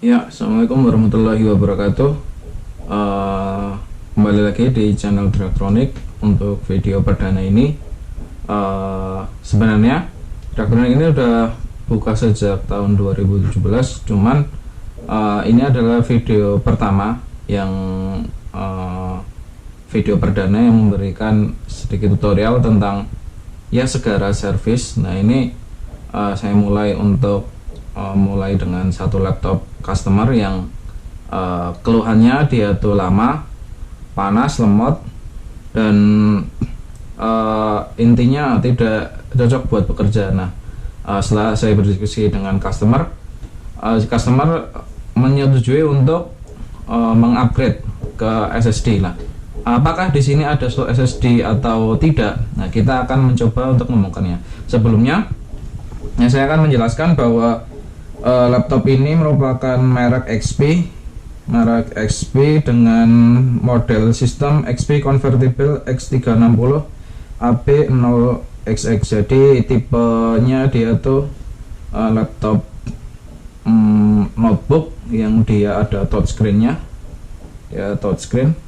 Ya, assalamualaikum warahmatullahi wabarakatuh. Kembali lagi di channel Draktronic. Untuk video perdana ini, sebenarnya Draktronic ini udah buka sejak tahun 2017. Cuman ini adalah video pertama yang video perdana yang memberikan sedikit tutorial tentang segara service. Nah, ini saya mulai dengan satu laptop customer yang keluhannya dia tuh lama, panas, lemot, dan intinya tidak cocok buat bekerja. Nah, setelah saya berdiskusi dengan customer menyetujui untuk mengupgrade ke SSD. Nah, apakah di sini ada slot SSD atau tidak? Nah, kita akan mencoba untuk membongkarnya. Sebelumnya, saya akan menjelaskan bahwa laptop ini merupakan merek XP dengan model sistem XP Convertible X360 AB0XX. Jadi tipenya dia tuh laptop notebook yang dia ada touchscreen-nya, touchscreen.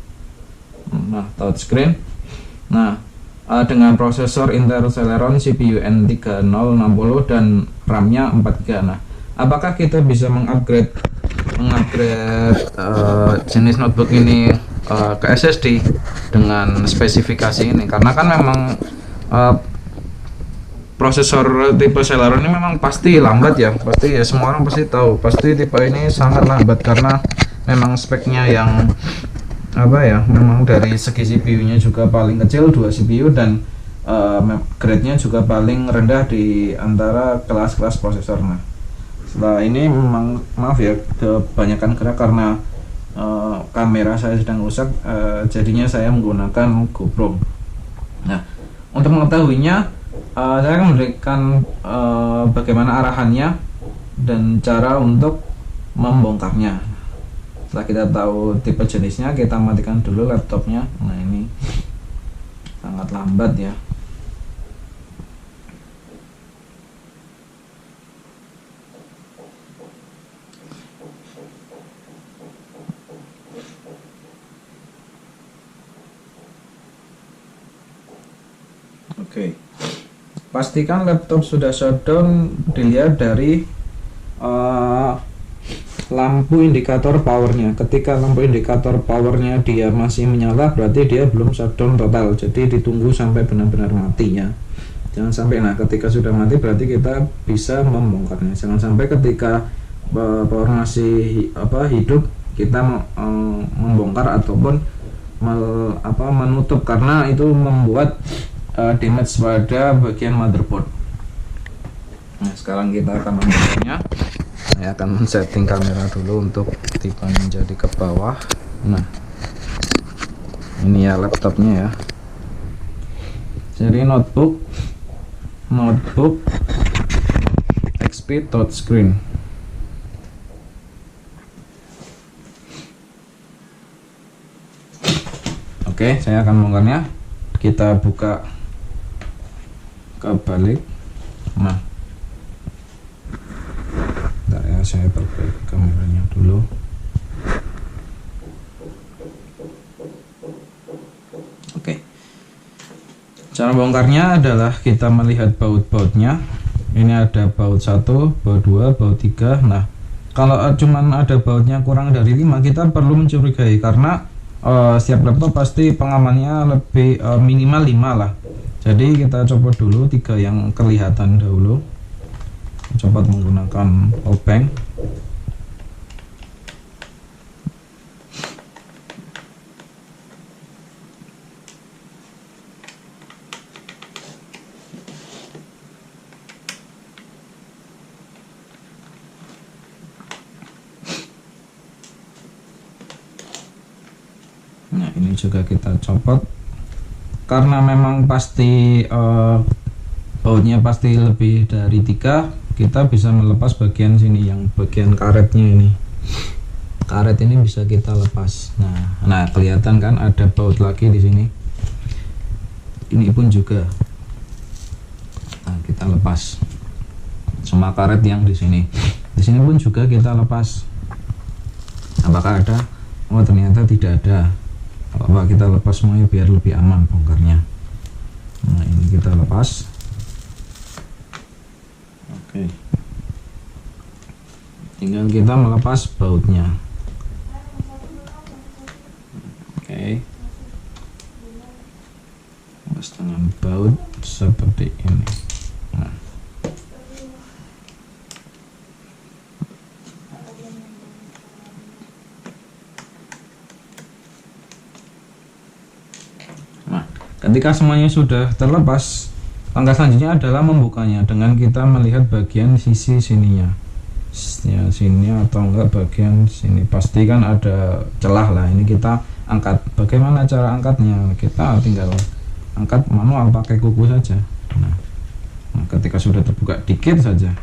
Dengan prosesor Intel Celeron, CPU N3060 dan RAM-nya 4GB. Nah, apakah kita bisa mengupgrade jenis notebook ini ke SSD dengan spesifikasi ini? Karena kan memang prosesor tipe Celeron ini memang pasti lambat ya. Pasti ya, semua orang pasti tahu. Pasti tipe ini sangat lambat karena memang speknya yang memang dari segi CPU-nya juga paling kecil, 2 CPU, dan grade-nya juga paling rendah di antara kelas-kelas prosesor. Nah, setelah ini memang maaf ya, kebanyakan gerak karena kamera saya sedang rusak, jadinya saya menggunakan GoPro. Nah, untuk mengetahuinya, saya akan memberikan bagaimana arahannya dan cara untuk membongkarnya. Setelah kita tahu tipe jenisnya, kita matikan dulu laptopnya. Nah, ini sangat lambat ya. Oke, pastikan laptop sudah shutdown. Dilihat dari lampu indikator powernya. Ketika lampu indikator powernya dia masih menyala, berarti dia belum shutdown total. Jadi ditunggu sampai benar-benar mati ya. Jangan sampai, ketika sudah mati berarti kita bisa membongkarnya. Jangan sampai ketika power masih hidup kita membongkar ataupun menutup, karena itu membuat damage pada bagian motherboard. Nah, sekarang kita akan membongkarnya. Saya akan setting kamera dulu untuk tipe menjadi ke bawah. Nah, ini ya laptopnya ya. Jadi notebook XP touchscreen. Oke, saya akan membongkarnya. Kita buka kebalik. Nah, saya perbaiki kameranya dulu. Oke, cara bongkarnya adalah kita melihat baut-bautnya. Ini ada baut 1, baut 2, baut 3. Nah, kalau cuman ada bautnya kurang dari 5, kita perlu mencurigai, karena setiap laptop pasti pengamannya lebih minimal 5 lah. Jadi kita copot dulu 3 yang kelihatan dahulu. Cepat menggunakan powerbank. Nah, ini juga kita copot karena memang pasti bautnya pasti lebih dari 3. Kita bisa melepas bagian sini, yang bagian karetnya ini. Karet ini bisa kita lepas. Nah, kelihatan kan ada baut lagi di sini. Ini pun juga. Nah, kita lepas semua karet yang di sini. Di sini pun juga kita lepas. apakah ada. Oh ternyata tidak ada. Apa kita lepas semuanya biar lebih aman bongkarnya. Nah ini kita lepas. Oke, tinggal kita melepas bautnya. Oke, lepas dengan baut seperti ini. Nah. Ketika semuanya sudah terlepas, langkah selanjutnya adalah membukanya dengan kita melihat bagian sisi sininya, ya, sini atau enggak bagian sini, pasti kan ada celah lah. Ini kita angkat. Bagaimana cara angkatnya? Kita tinggal angkat manual pakai kuku saja. Nah, ketika sudah terbuka dikit saja,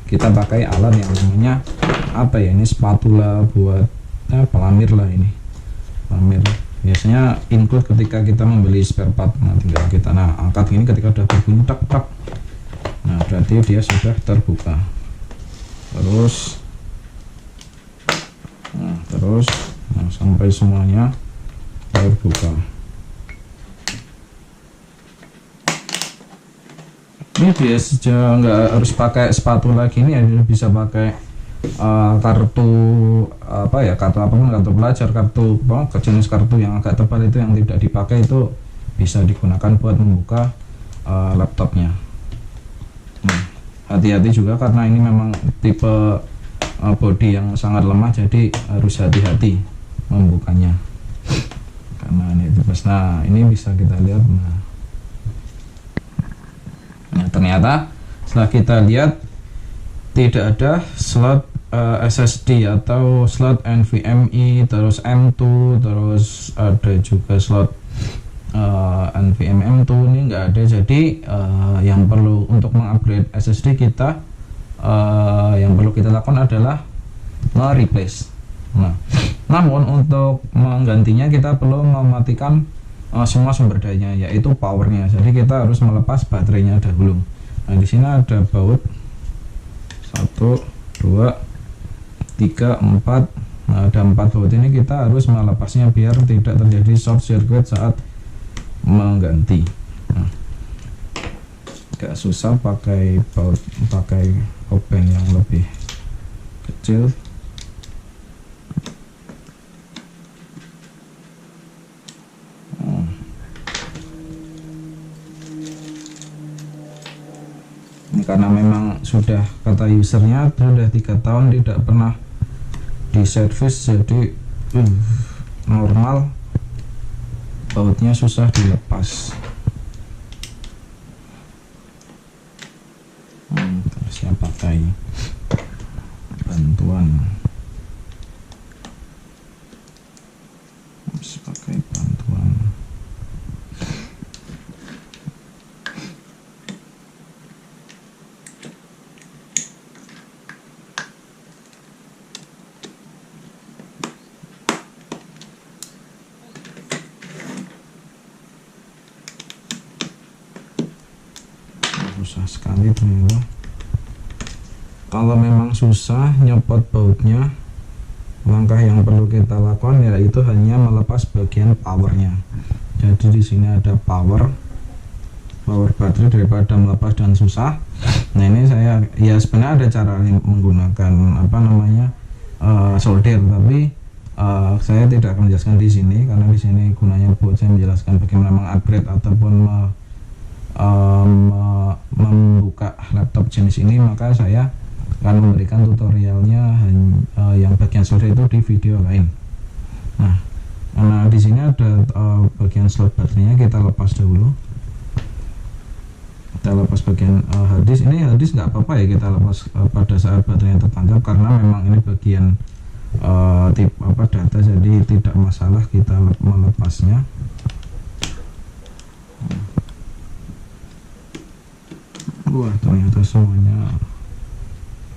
kita pakai alat yang namanya apa ya, ini spatula buat pelamir lah, ini pelamir. Biasanya include ketika kita membeli spare part. Nah tinggal kita angkat ini, ketika udah berbunyi tak tak, nah berarti dia sudah terbuka. Terus sampai semuanya terbuka. Ini biasa nggak harus pakai spatula gini ya, bisa pakai kartu apa ya, kartu apapun, kartu pelajar, kartu jenis kartu yang agak tebal itu yang tidak dipakai, itu bisa digunakan buat membuka laptopnya. Hati-hati juga karena ini memang tipe body yang sangat lemah, jadi harus hati-hati membukanya karena ini tipes. Nah ini bisa kita lihat. Nah ternyata setelah kita lihat tidak ada slot SSD atau slot NVMe, terus M2, terus ada juga slot NVMe M2, ini enggak ada. Jadi yang perlu untuk mengupgrade SSD kita, yang perlu kita lakukan adalah nge-replace. Nah, namun untuk menggantinya kita perlu mematikan semua sumber dayanya, yaitu powernya. Jadi kita harus melepas baterainya dahulu. Nah di sini ada baut 1, 2, 3, 4. Nah ada 4 baut ini, kita harus melepasnya biar tidak terjadi short circuit saat mengganti. Nah, agak susah pakai baut, pakai obeng yang lebih kecil. Ini karena memang sudah, kata usernya sudah 3 tahun tidak pernah diservis, jadi normal bautnya susah dilepas. Terusnya pakai bantuan, harus pakai bantuan. Susah sekali ternyata. Kalau memang susah nyopot bautnya, langkah yang perlu kita lakukan yaitu hanya melepas bagian powernya. Jadi di sini ada power baterai, daripada melepas dan susah. Nah ini saya ya sebenarnya ada cara menggunakan apa namanya solder, tapi saya tidak akan menjelaskan di sini karena di sini gunanya buat saya menjelaskan bagaimana mengupgrade ataupun membuka laptop jenis ini. Maka saya akan memberikan tutorialnya yang bagian solder itu di video lain. Nah di sini ada bagian slot baterainya, kita lepas dahulu. Kita lepas bagian harddisk. Ini harddisk nggak apa-apa ya kita lepas pada saat baterainya tertangkap, karena memang ini bagian tip data, jadi tidak masalah kita melepasnya. Wah ternyata semuanya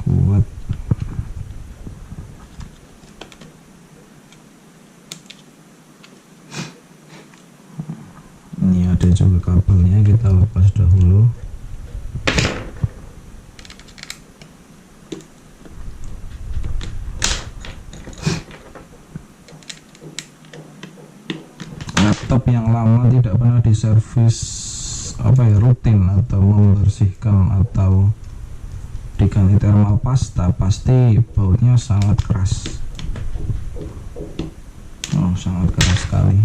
kuat. Ini ada juga kabelnya, kita lepas dahulu. laptop yang lama tidak pernah diservis rutin atau membersihkan atau diganti thermal pasta, pasti bautnya sangat keras. Sangat keras sekali.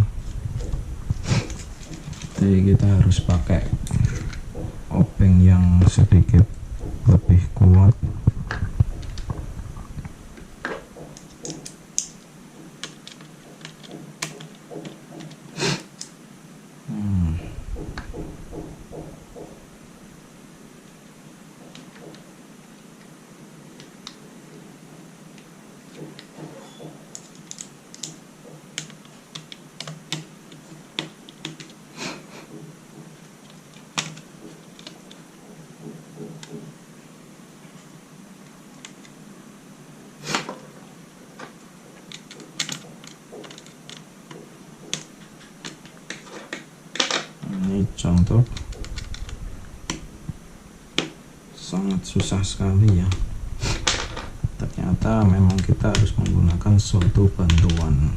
Jadi kita harus pakai obeng yang sedikit lebih kuat. Ini contoh, sangat susah sekali ya. Ternyata memang kita harus menggunakan suatu bantuan.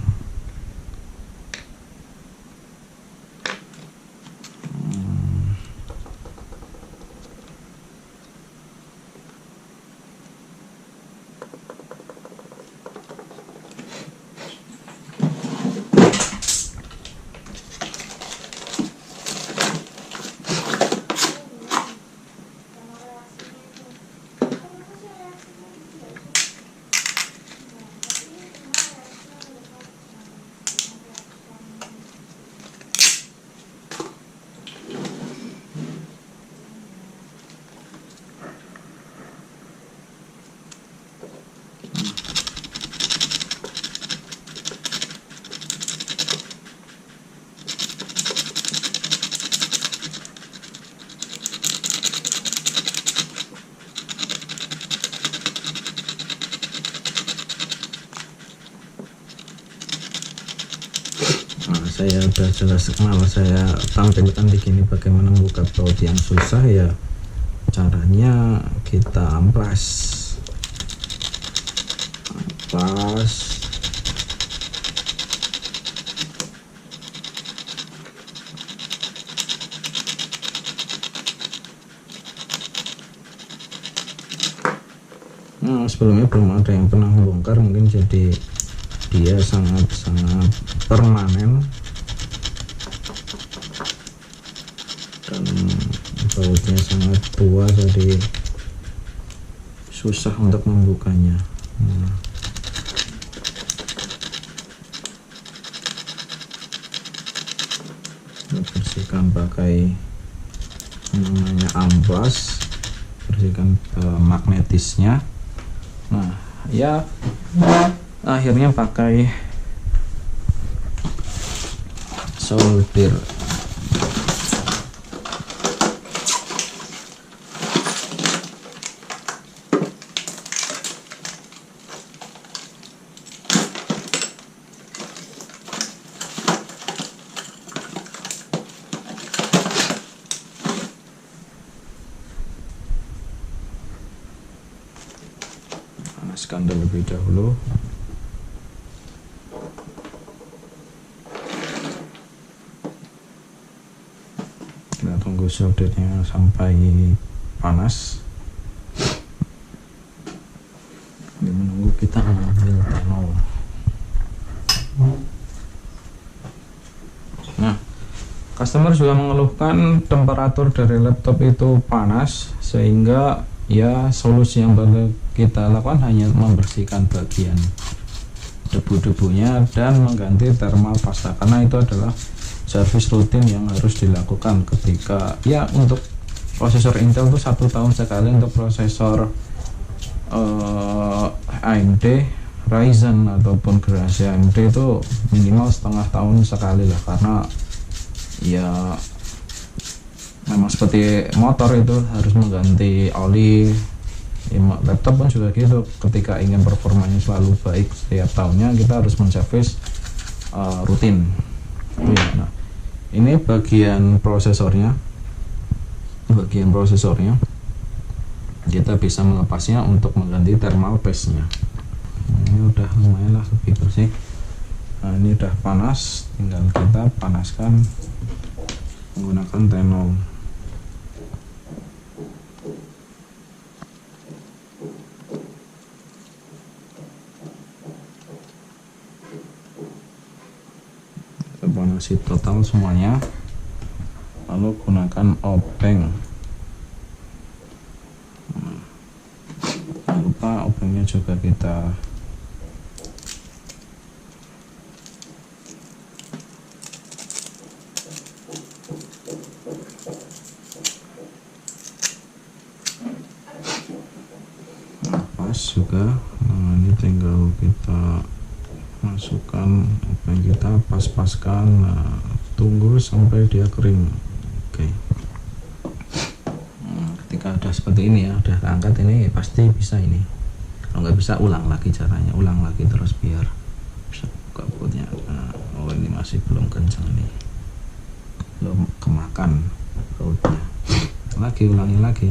Saya udah jelas, malah saya tampilkan di sini bagaimana membuka baut yang susah ya. Caranya kita amplas. Sebelumnya belum ada yang pernah membongkar, mungkin jadi dia sangat permanen dan bautnya sangat tua, jadi susah untuk membukanya. Bersihkan pakai namanya amplas, bersihkan magnetisnya. Nah ya, akhirnya pakai solder. Panaskan terlebih dahulu. Kita tunggu soldernya sampai panas. Menunggu kita mengambil tenol. Nah, customer juga mengeluhkan temperatur dari laptop itu panas, sehingga ya solusi yang perlu kita lakukan hanya membersihkan bagian debu-debunya dan mengganti thermal pasta, karena itu adalah servis rutin yang harus dilakukan ketika ya, untuk prosesor Intel itu 1 tahun sekali, untuk prosesor AMD Ryzen ataupun generasi AMD itu minimal setengah tahun sekali lah, karena ya memang seperti motor itu harus mengganti oli. Laptop pun juga gitu, ketika ingin performanya selalu baik setiap tahunnya kita harus menservis rutin. Nah, ini bagian prosesornya, kita bisa melepasnya untuk mengganti thermal paste nya. Ini udah lumayan lah lebih bersih. Nah, ini udah panas, tinggal kita panaskan menggunakan tenol. Kita panasi total semuanya, lalu gunakan obeng. Jangan lupa obengnya juga kita juga. Nah, ini tinggal kita masukkan apa yang kita pas-paskan. Nah, tunggu sampai dia kering. Oke. Ketika udah seperti ini ya, udah angkat ini pasti bisa ini. Kalau nggak bisa, ulang lagi caranya, ulang lagi terus biar bisa buka bautnya. Nah, oh ini masih belum kencang nih, belum kemakan bautnya. Lagi ulangi lagi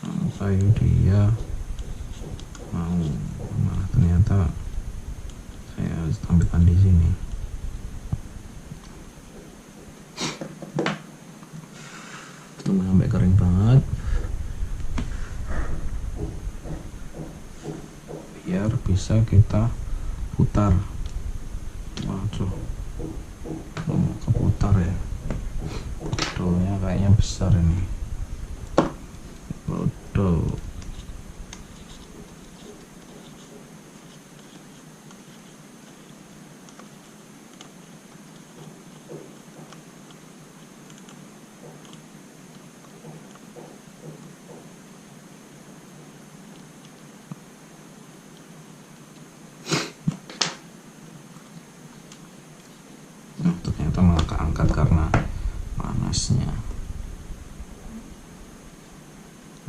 sampai dia mau. Nah, ternyata saya harus tampilkan di sini. Tunggu sampai kering banget biar bisa kita putar. Waduh, mau keputar ya, doughnya kayaknya besar ini. Bodoh. Nah, ternyata malah keangkat karena panasnya.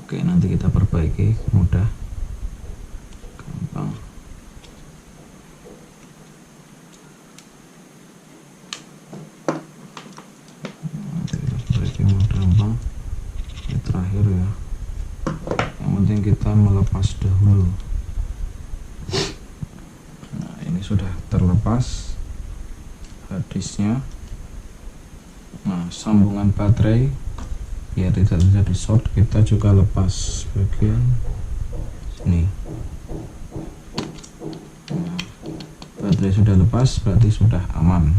Oke, nanti kita perbaiki, mudah, gampang. Nanti kita perbaiki mudah, gampang. Ini terakhir ya. Yang penting kita melepas dahulu. Nah, ini sudah terlepas harddisknya. Nah, sambungan baterai biar tidak terjadi short, kita juga lepas bagian sini. Nah, baterai sudah lepas, berarti sudah aman.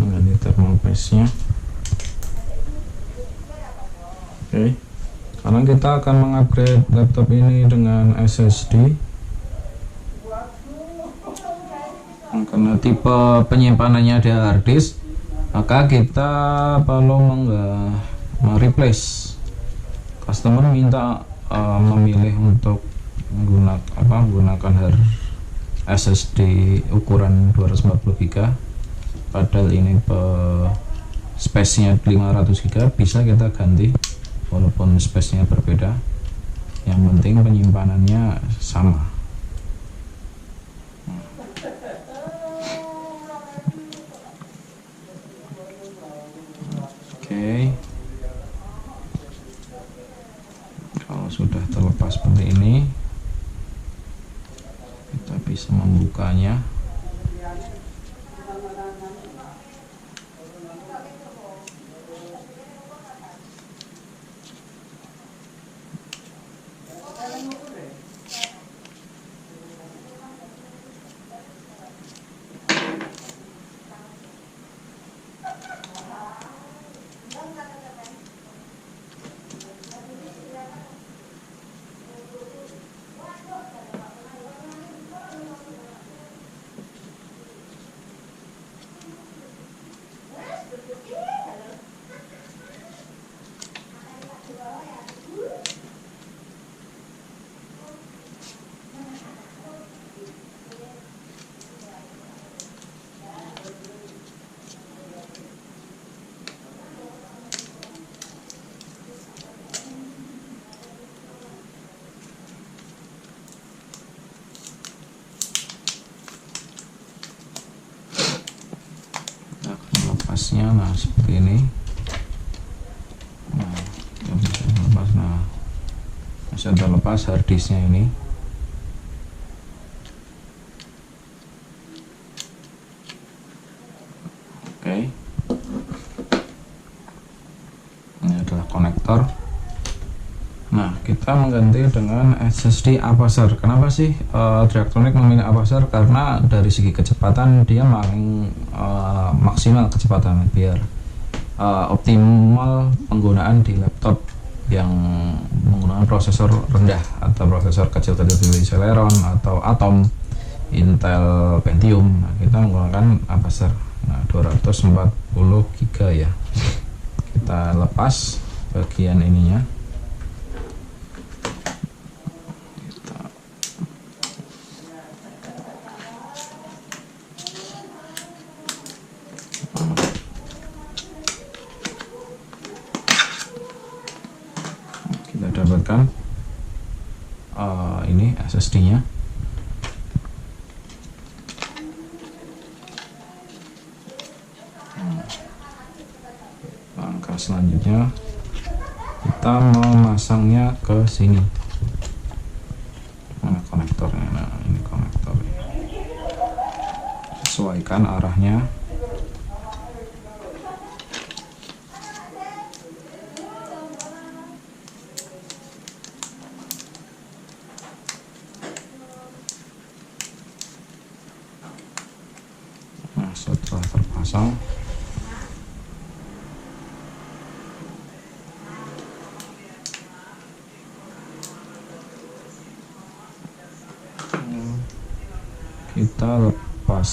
Ini thermal paste-nya. Oke, sekarang kita akan mengupgrade laptop ini dengan SSD. Karena tipe penyimpanannya ada hard disk, maka kita perlu mereplace. Customer minta memilih untuk menggunakan hard SSD ukuran 240 GB, padahal ini space-nya 500 GB. Bisa kita ganti walaupun space-nya berbeda, yang penting penyimpanannya sama. Oke, kalau sudah terlepas seperti ini, kita bisa membukanya. lepasnya. Nah seperti ini. Nah kita bisa lepas. Nah bisa terlepas harddisknya ini. Oke, ini adalah konektor. Nah kita mengganti dengan SSD Apacer. Kenapa sih Triactronic memilih Apacer? Karena dari segi kecepatan dia paling maksimal kecepatannya, biar optimal penggunaan di laptop yang menggunakan prosesor rendah atau prosesor kecil-kecil seperti Celeron atau Atom, Intel Pentium. Nah, kita menggunakan Apacer. Nah 240 GB ya. Kita lepas bagian ininya. Kita dapatkan ini SSD-nya. Langkah selanjutnya kita memasangnya ke sini. Mana konektornya? Nah ini konektornya. Sesuaikan arahnya. Nah setelah terpasang, kita lepas.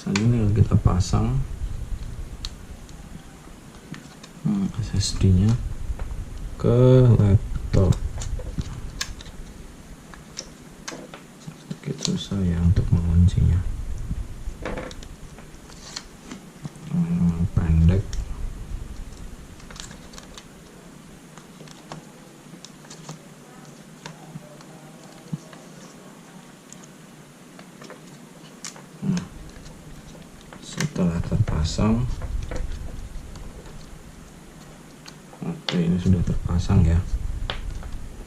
Selanjutnya kita pasang SSD-nya ke laptop. Sedikit susah ya untuk menguncinya, pendek. Setelah terpasang, oke ini sudah terpasang ya.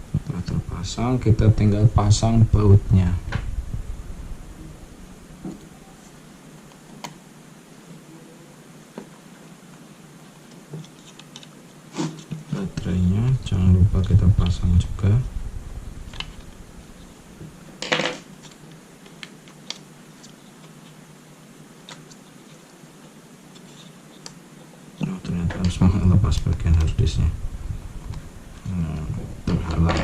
Setelah terpasang kita tinggal pasang bautnya. Baterainya jangan lupa kita pasang juga. Ternyata harus melepas bagian harddisknya. Terhalang.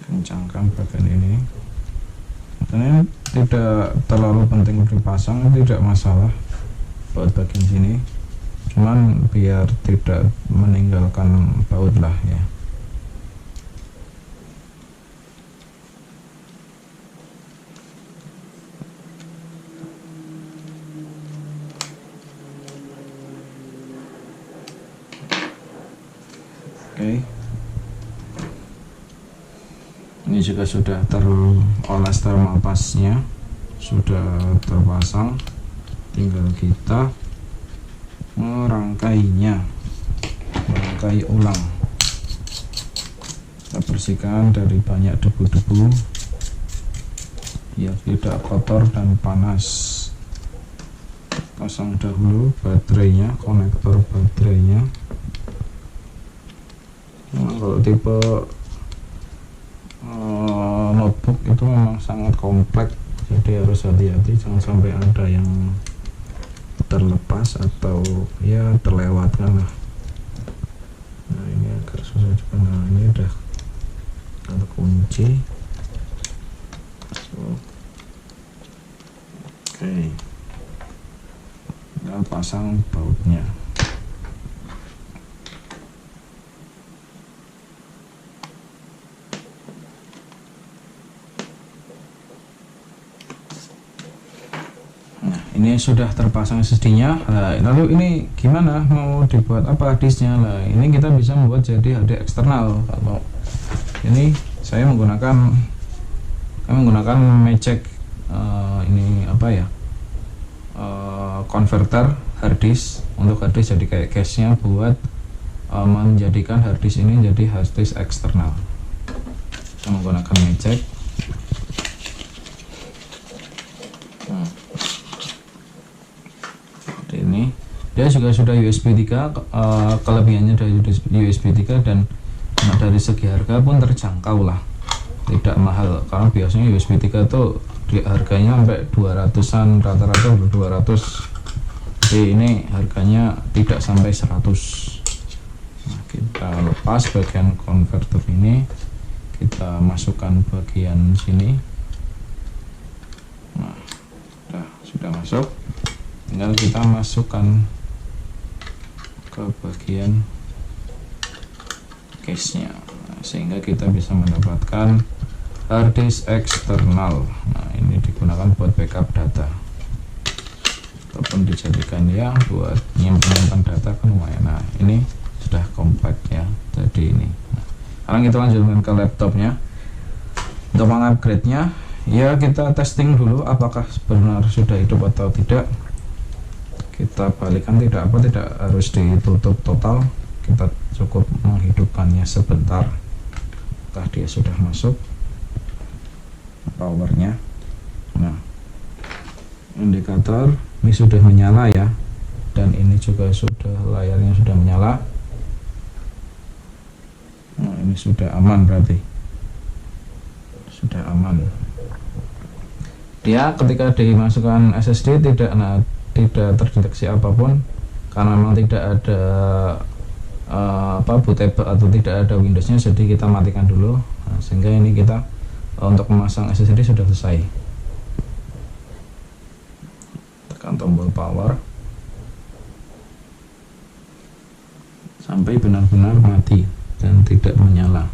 Kencangkan bagian ini. Ini tidak terlalu penting dipasang, tidak masalah buat bagian sini. Cuman biar tidak meninggalkan baut lah ya. Oke. Ini juga sudah teroles thermal paste-nya, sudah terpasang. Tinggal kita merangkai ulang. Kita bersihkan dari banyak debu-debu biar tidak kotor dan panas. pasang dahulu baterainya, konektor baterainya. Nah, kalau tipe notebook itu memang sangat kompleks, jadi harus hati-hati jangan sampai ada yang terlepas atau ya terlewatkan lah. Nah ini agak susah juga. Nah ini udah terkunci. Oke, tinggal pasang bautnya. Ini sudah terpasang SSD-nya. Nah, lalu ini gimana, mau dibuat apa disknya? Nah, ini kita bisa membuat jadi HD eksternal. Kalau ini saya menggunakan Magic ini apa ya, converter harddisk. Untuk harddisk jadi kayak case-nya buat menjadikan harddisk ini jadi harddisk eksternal. Kita menggunakan Magic. Ini dia juga sudah USB 3, kelebihannya dari USB 3 dan dari segi harga pun terjangkau lah, tidak mahal, karena biasanya USB 3 tuh harganya sampai 200-an, rata-rata 200. Jadi ini harganya tidak sampai 100. Nah, kita lepas bagian konverter ini, kita masukkan bagian sini. Nah, sudah masuk. Tinggal kita masukkan ke bagian case-nya, sehingga kita bisa mendapatkan harddisk eksternal. Nah ini digunakan buat backup data ataupun dijadikan ya buat nyimpan data kan lumayan. Nah ini sudah compact ya, jadi ini. Nah, sekarang kita lanjutkan ke laptopnya. Untuk mengupgrade-nya ya kita testing dulu apakah benar sudah hidup atau tidak. Kita balikan, tidak harus ditutup total, kita cukup menghidupkannya sebentar. Apakah dia sudah masuk powernya. Nah indikator ini sudah menyala ya, dan ini juga sudah, layarnya sudah menyala. Nah ini sudah aman, berarti sudah aman. Dia ketika dimasukkan SSD tidak terdeteksi apapun, karena memang tidak ada bootable atau tidak ada Windowsnya, jadi kita matikan dulu. Nah, sehingga ini kita untuk memasang SSD sudah selesai. Tekan tombol power sampai benar-benar mati dan tidak menyala.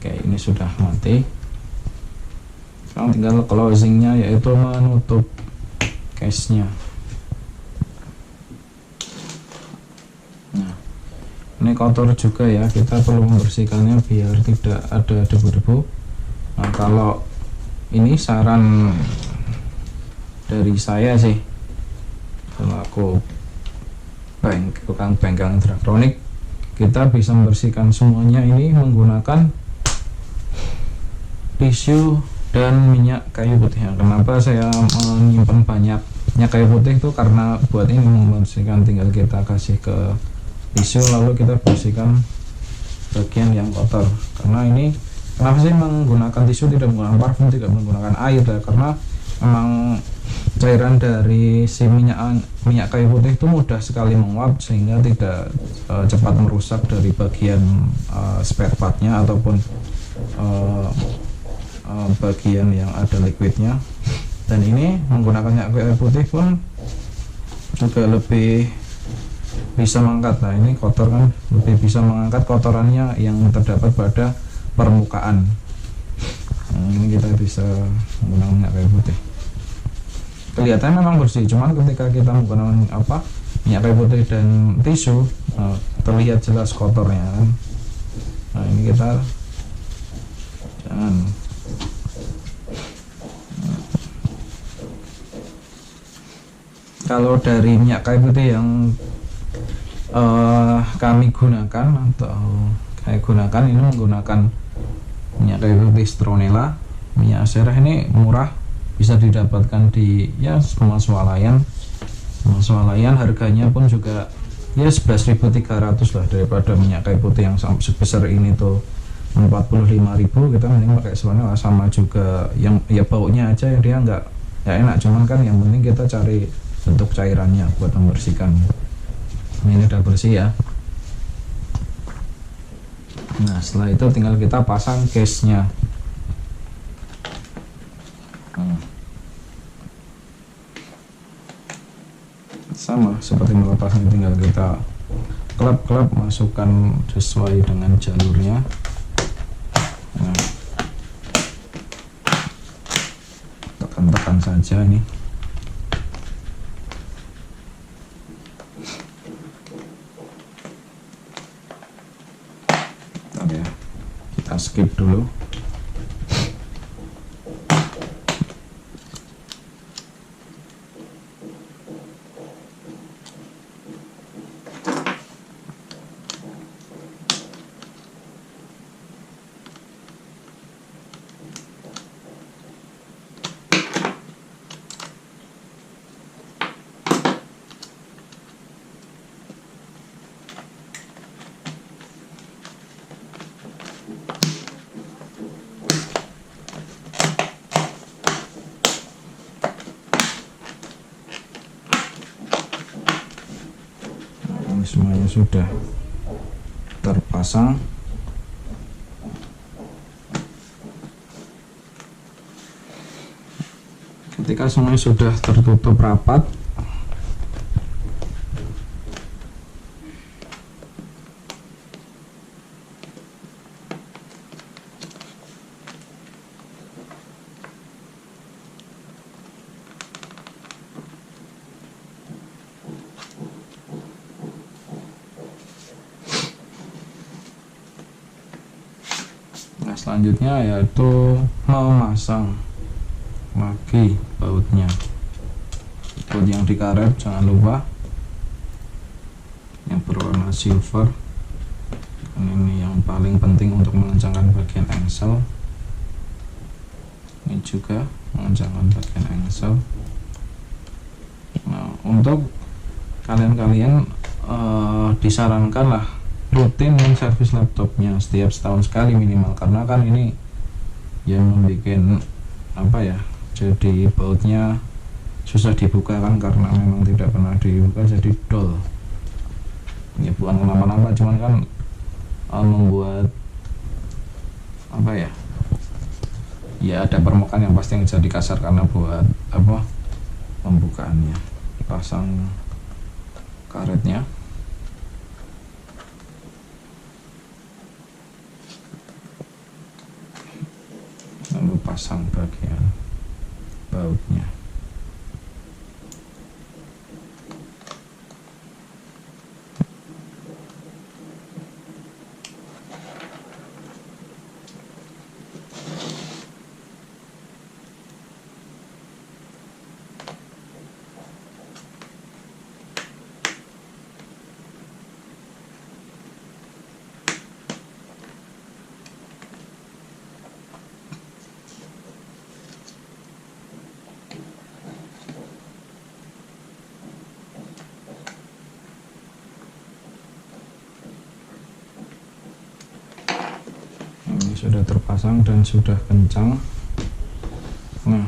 Oke, ini sudah mati. Sekarang tinggal closingnya, yaitu menutup case-nya. Ini kotor juga ya, kita perlu membersihkannya biar tidak ada debu-debu. Nah kalau ini saran dari saya sih, kalau aku tukang bengkel elektronik, kita bisa membersihkan semuanya ini menggunakan tisu dan minyak kayu putih. Kenapa saya menyimpan banyak minyak kayu putih itu karena buat ini membersihkan, tinggal kita kasih ke tisu lalu kita bersihkan bagian yang kotor. Karena ini kenapa sih menggunakan tisu, tidak menggunakan parfum, tidak menggunakan air ya, karena memang cairan dari si minyak kayu putih itu mudah sekali menguap, sehingga tidak cepat merusak dari bagian spare partnya ataupun bagian yang ada liquidnya. Dan ini menggunakan minyak kayu putih pun juga lebih bisa mengangkat. Nah ini kotor kan, lebih bisa mengangkat kotorannya yang terdapat pada permukaan. Nah, ini kita bisa menggunakan minyak kayu putih. Kelihatannya memang bersih, cuman ketika kita menggunakan minyak kayu putih dan tisu, terlihat jelas kotornya kan. Nah ini kita jangan. Kalau dari minyak kayu putih yang kami gunakan ini menggunakan minyak kayu putih Stronella. Minyak Sereh ini murah, bisa didapatkan di ya semua swalayan. Swalayan harganya pun juga ya 11.300 lah, daripada minyak kayu putih yang sebesar ini tuh 45.000, kita mending pakai Swanel sama juga, yang ya baunya aja yang dia nggak ya enak, cuman kan yang penting kita cari bentuk cairannya buat membersihkan. Ini udah bersih ya. Nah setelah itu tinggal kita pasang case nya. Sama seperti melepasnya, tinggal kita klep-klep, masukkan sesuai dengan jalurnya. Nah, tekan-tekan saja nih. Bentar ya, kita skip dulu. Semuanya sudah terpasang. Ketika semuanya sudah tertutup rapat, selanjutnya yaitu memasang lagi bautnya. Baut yang dikaret jangan lupa yang berwarna silver, ini yang paling penting untuk mengencangkan bagian engsel. Ini juga mengencangkan bagian engsel. Nah untuk kalian-kalian disarankan lah rutin servis laptopnya setiap setahun sekali minimal, karena kan ini yang membuat apa ya, jadi bautnya susah dibuka kan, karena memang tidak pernah dibuka jadi dol ya, bukan kenapa-napa, cuman kan membuat apa ya, ya ada permukaan yang pasti yang jadi kasar karena buat apa pembukaannya. Pasang karetnya, lalu pasang bagian bautnya. Ini sudah terpasang dan sudah kencang. Nah,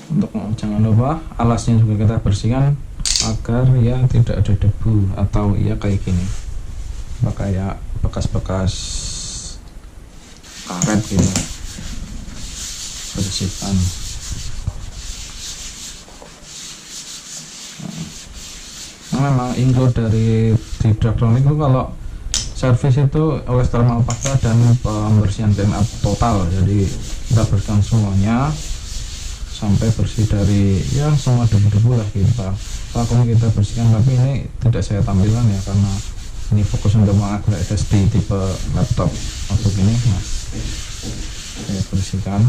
untuk jangan lupa alasnya juga kita bersihkan agar ya tidak ada debu atau ya kayak gini, kayak bekas-bekas karet gitu, bersihkan. Nah, memang include dari di Daktronics itu kalau servis itu oleh thermal pasta dan pembersihan clean up total, jadi kita bersihkan semuanya sampai bersih dari ya semua debu-debu lah kita lakukan, kita bersihkan. Tapi ini tidak saya tampilkan ya, karena ini fokus untuk mengupgrade SSD tipe laptop untuk ini. Nah, saya bersihkan.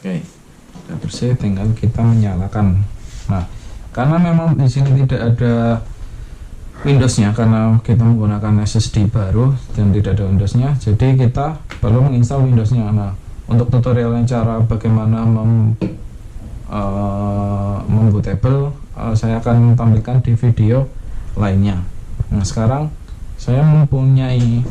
Oke, sudah bersih, tinggal kita menyalakan. Nah, karena memang di sini tidak ada Windowsnya, karena kita menggunakan SSD baru dan tidak ada Windowsnya, jadi kita perlu menginstal Windowsnya. Nah, Untuk tutorialnya cara bagaimana membootable, saya akan tampilkan di video lainnya. Nah, sekarang saya mempunyai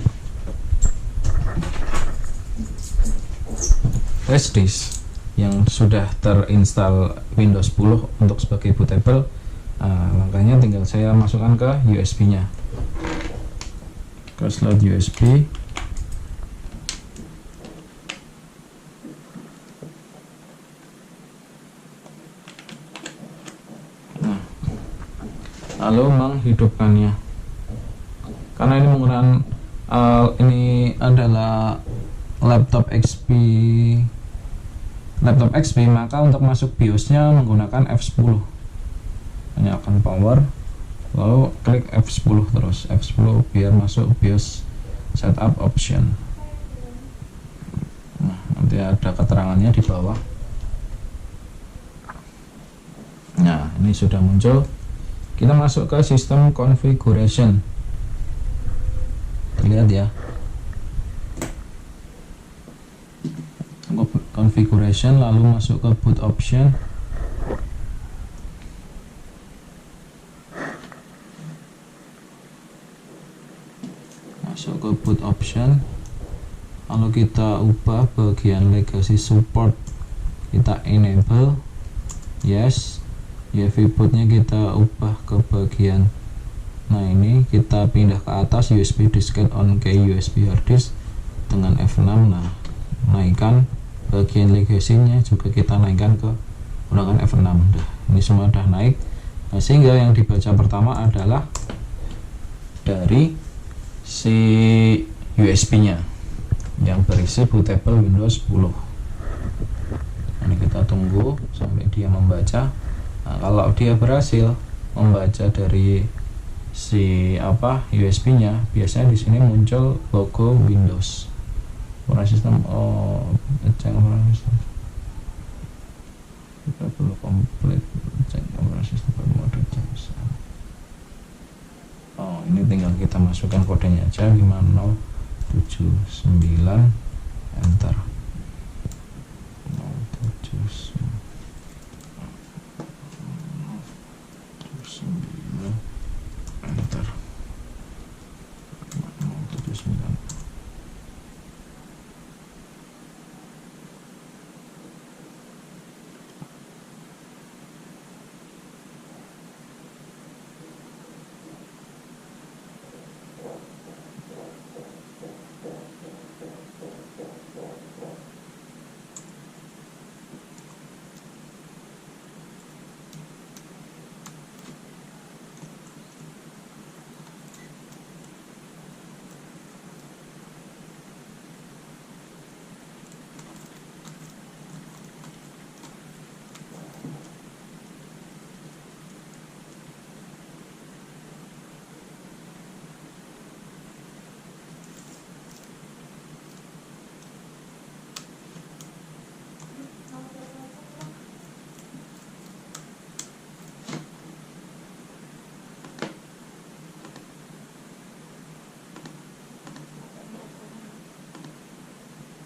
flash disk yang sudah terinstall Windows 10 untuk sebagai bootable. Langkahnya tinggal saya masukkan ke USB nya, ke slot USB. Lalu menghidupkannya, karena ini menggunakan ini adalah laptop XP, maka untuk masuk BIOS-nya menggunakan F10. Nyalakan power, lalu klik F10 terus, F10 biar masuk BIOS setup option. Nah, nanti ada keterangannya di bawah. Nah, ini sudah muncul. Kita masuk ke sistem configuration. Lihat ya, configuration, lalu masuk ke boot option. Masuk ke boot option, lalu kita ubah bagian legacy support, kita enable, yes. UEFI bootnya kita ubah ke bagian, nah ini kita pindah ke atas, USB diskette on ke USB hard disk dengan F6. Nah, naikkan bagian legacy-nya juga kita naikkan ke menggunakan F6. Nah, ini semua udah naik. Nah, sehingga yang dibaca pertama adalah dari si USB-nya yang berisi bootable Windows 10. Ini kita tunggu sampai dia membaca. Nah, kalau dia berhasil membaca dari si USB-nya, biasanya di sini muncul logo Windows. Operasi sistem, cek operasi sistem. Kita perlu komplit cek operasi sistem mode jams. Ini tinggal kita masukkan kodenya aja, 5079, enter. 079 enter. 079.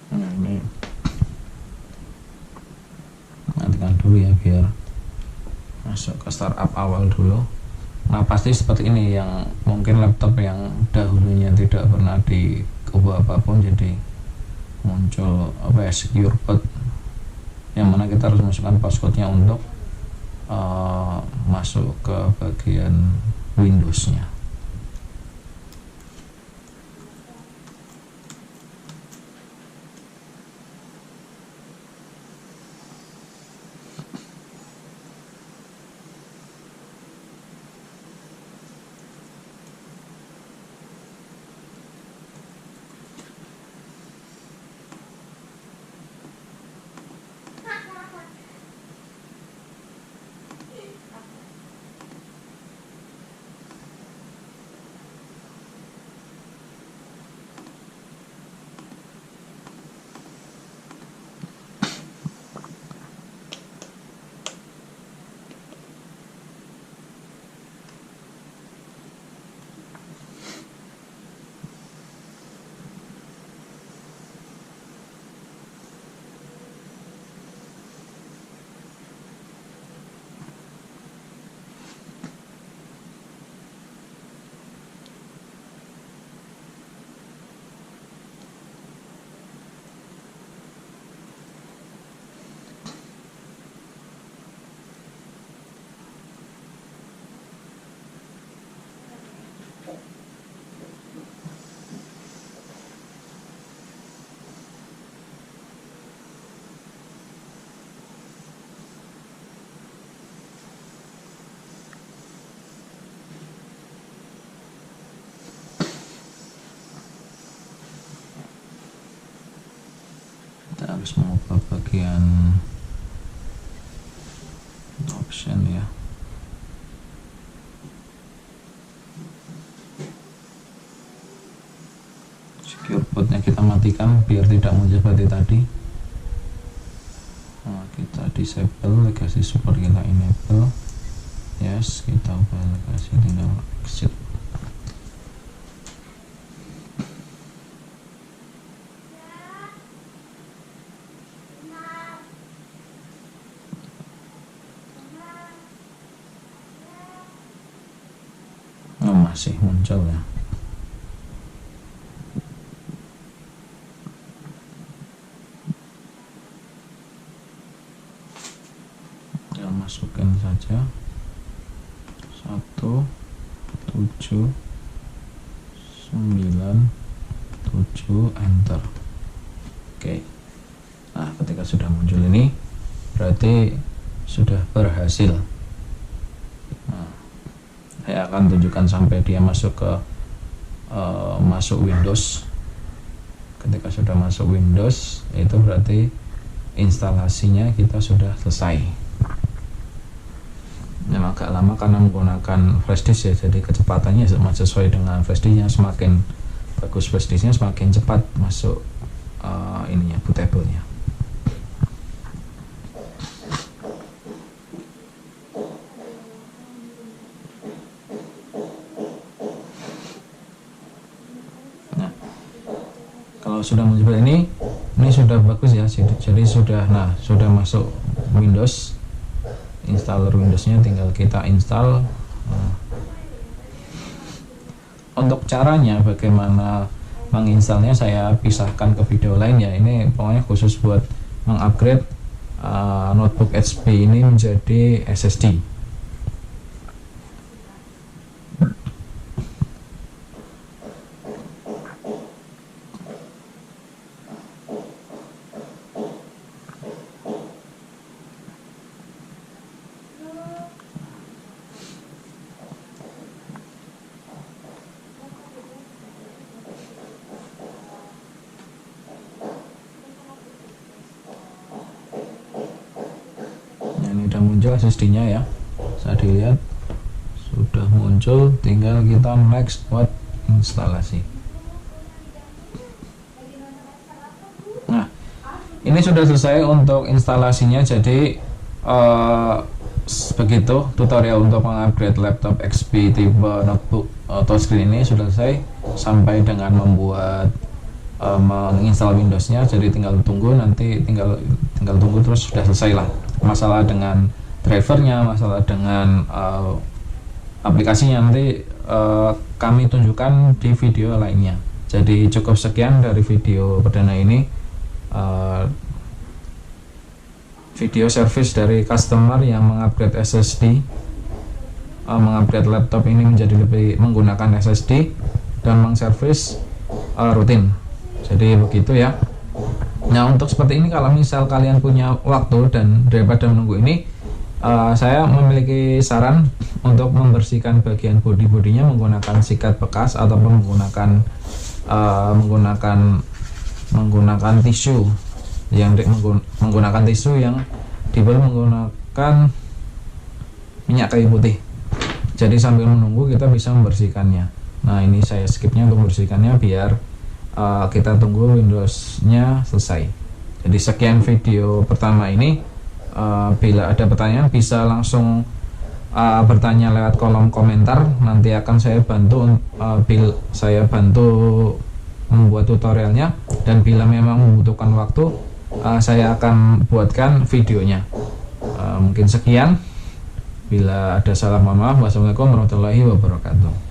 Ini nantikan dulu ya biar masuk ke startup awal dulu. Nah, pasti seperti ini, yang mungkin laptop yang dahulunya tidak pernah diubah apapun, jadi muncul secure boot, yang mana kita harus masukkan passcode-nya untuk masuk ke bagian Windows-nya. harus mengubah bagian option ya. Secure port-nya kita matikan biar tidak muncul seperti tadi. Nah, kita disable, legacy support kita enable. Yes, kita ubah legacy, tinggal exit. Oh, masih muncul ya. Tinggal masukin saja 1 7 9 7 enter. Oke. Nah, ketika sudah muncul ini berarti sudah berhasil. Nah, saya akan tunjukkan sampai dia masuk ke masuk Windows. Ketika sudah masuk Windows, itu berarti instalasinya kita sudah selesai. Memang agak lama karena menggunakan flash disk ya, jadi kecepatannya sesuai dengan flash disknya. Semakin bagus flash disknya, semakin cepat masuk ininya, bootable-nya. Nah, kalau sudah muncul ini sudah bagus ya, jadi sudah masuk Windows. Installer Windowsnya tinggal kita install. Untuk caranya bagaimana menginstalnya saya pisahkan ke video lain ya. Ini pokoknya khusus buat mengupgrade notebook HP ini menjadi SSD. Ini udah muncul SSD-nya ya, bisa dilihat sudah muncul, tinggal kita next buat instalasi. Nah, ini sudah selesai untuk instalasinya. Jadi begitu tutorial untuk mengupgrade laptop XP tipe notebook touchscreen ini sudah selesai, sampai dengan membuat menginstal Windowsnya. Jadi tinggal tunggu, nanti tinggal tunggu terus sudah selesai lah. Masalah dengan drivernya, masalah dengan aplikasinya nanti kami tunjukkan di video lainnya. Jadi cukup sekian dari video perdana ini, video service dari customer yang mengupgrade SSD, mengupgrade laptop ini menjadi lebih menggunakan SSD dan mengservis rutin. Jadi begitu ya. Nah, untuk seperti ini kalau misal kalian punya waktu dan daripada menunggu ini, saya memiliki saran untuk membersihkan bagian bodi-bodinya menggunakan sikat bekas ataupun menggunakan tisu yang menggunakan tisu yang diberi menggunakan minyak kayu putih. Jadi sambil menunggu kita bisa membersihkannya. Nah, ini saya skipnya untuk membersihkannya biar kita tunggu Windows-nya selesai. Jadi sekian video pertama ini. Bila ada pertanyaan bisa langsung bertanya lewat kolom komentar. Nanti akan saya bantu membuat tutorialnya, dan bila memang membutuhkan waktu saya akan buatkan videonya. Mungkin sekian. Bila ada salah mohon maaf. Wassalamualaikum warahmatullahi wabarakatuh.